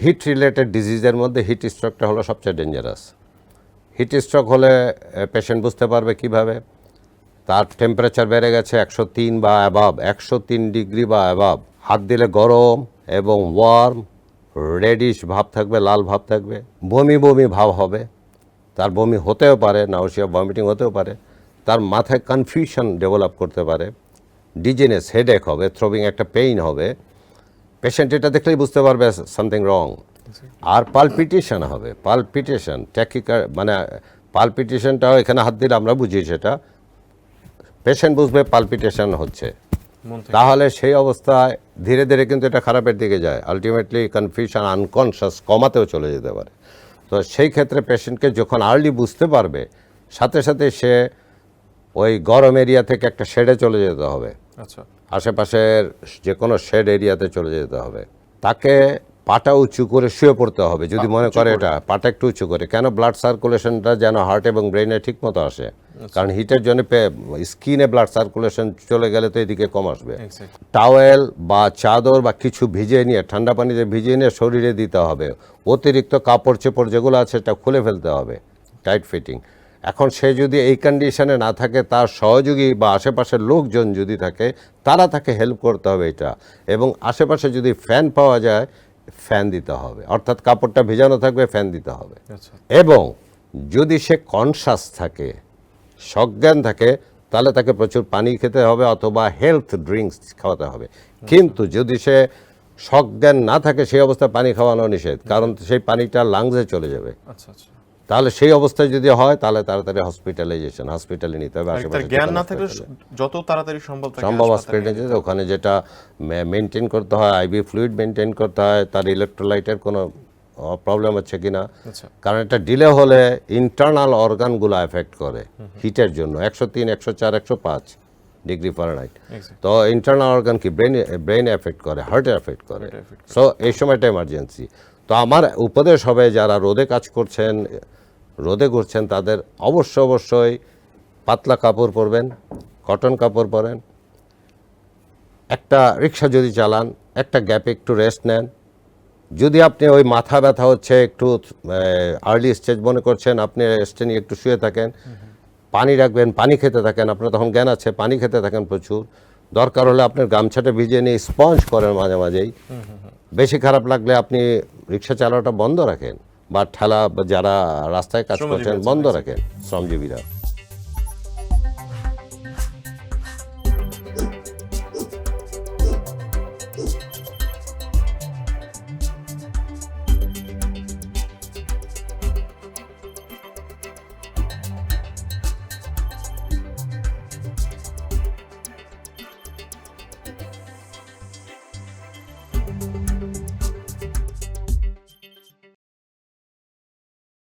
Hit related ডিজিজের মধ্যে hit স্ট্রোকটা হলো সবচেয়ে ডেঞ্জারাস। হিট স্ট্রোক হলে পেশেন্ট বুঝতে পারবে কিভাবে, তার টেম্পারেচার বেড়ে গেছে 103 বা অ্যাবাভ, 103 ডিগ্রি বা অ্যাবাভ, হাত দিলে গরম এবং ওয়ার্ম, রেডিশ ভাব থাকবে, লাল ভাব থাকবে, বমি বমি ভাব হবে, তার বমি হতেও পারে, নাউসিয়া ভমিটিং হতেও পারে, তার মাথায় কনফিউশন ডেভেলপ করতে পারে, ডিজিনেস হেডেক হবে, থ্রোবিং একটা পেইন হবে। পেশেন্ট এটা দেখলেই বুঝতে পারবে সামথিং রং। আর পালপিটেশন হবে, পালপিটেশন মানে পালপিটেশনটাও এখানে হাত দিলে আমরা বুঝি সেটা, পেশেন্ট বুঝবে পালপিটেশন হচ্ছে, তাহলে সেই অবস্থায় ধীরে ধীরে কিন্তু এটা খারাপের দিকে যায়, আলটিমেটলি কনফিউশন আনকনশাস কমাতেও চলে যেতে পারে। তো সেই ক্ষেত্রে পেশেন্টকে যখন আর্লি বুঝতে পারবে, সাথে সাথে সে ওই গরম এরিয়া থেকে একটা শেডে চলে যেতে হবে, আচ্ছা, আশেপাশের যে কোনো শেড এরিয়াতে চলে যেতে হবে। তাকে পাটা উঁচু করে শুয়ে পড়তে হবে যদি মনে করে এটা, পাটা একটু উঁচু করে, কেন ব্লাড সার্কুলেশনটা যেন হার্ট এবং ব্রেনে ঠিক মতো আসে, কারণ হিটের জন্য স্কিনে ব্লাড সার্কুলেশন চলে গেলে তো এদিকে কম আসবে। টাওয়েল বা চাদর বা কিছু ভিজিয়ে নিয়ে, ঠান্ডা পানিতে ভিজিয়ে নিয়ে শরীরে দিতে হবে। অতিরিক্ত কাপড় চোপড় যেগুলো আছে সেটা খুলে ফেলতে হবে, টাইট ফিটিং। এখন সে যদি এই কন্ডিশনে না থাকে, তার সহযোগী বা আশেপাশের লোকজন যদি থাকে, তারা তাকে হেল্প করতে হবে এটা। এবং আশেপাশে যদি ফ্যান পাওয়া যায়, ফ্যান দিতে হবে, অর্থাৎ কাপড়টা ভেজানো থাকবে, ফ্যান দিতে হবে। এবং যদি সে কনসাস থাকে, সজ্ঞান থাকে, তাহলে তাকে প্রচুর পানি খেতে হবে অথবা হেলথ ড্রিঙ্কস খাওয়াতে হবে। কিন্তু যদি সে সজ্ঞান না থাকে, সেই অবস্থায় পানি খাওয়ানো নিষেধ, কারণ সেই পানিটা লাংসে চলে যাবে। আচ্ছা, আচ্ছা। তাহলে সেই অবস্থায় যদি হয়, তাহলে তাড়াতাড়ি হসপিটালে নিতে হবে। তার জ্ঞান না থাকলে যত তাড়াতাড়ি সম্ভব হসপিটালে, ওখানে যেটা মেনটেন করতে হয়, আইভি ফ্লুইড মেনটেন করতে হয়, তার ইলেকট্রোলাইটের কোনো প্রবলেম হচ্ছে কিনা, কারণ এটা ডিলে হলে ইন্টারনাল অর্গানগুলো এফেক্ট করে হিটের জন্য, 103, 104, 105 ডিগ্রি ফারেনহাইট। তো ইন্টারনাল অর্গান কি ব্রেন এফেক্ট করে, হার্টে এফেক্ট করে। সো এই সময়টা এমার্জেন্সি। তো আমার উপদেশ হবে, যারা রোদে কাজ করছেন, রোদে ঘুরছেন, তাদের অবশ্যই পাতলা কাপড় পরবেন, কটন কাপড় পরেন। একটা রিক্সা যদি চালান, একটা গ্যাপে একটু রেস্ট নেন। যদি আপনি ওই মাথা ব্যথা হচ্ছে, একটু আর্লি স্টেজ মনে করছেন, আপনি রেস্টে নিয়ে একটু শুয়ে থাকেন, পানি রাখবেন, পানি খেতে থাকেন, আপনার তখন জ্ঞান আছে, পানি খেতে থাকেন প্রচুর। দরকার হলে আপনার গামছাটা ভিজিয়ে নিয়ে স্পঞ্জ করেন মাঝে মাঝেই। বেশি খারাপ লাগলে আপনি রিক্সা চালানোটা বন্ধ রাখেন, বা ঠেলা যারা রাস্তায় কাজ করছেন বন্ধ রাখেন, শ্রমজীবীরা।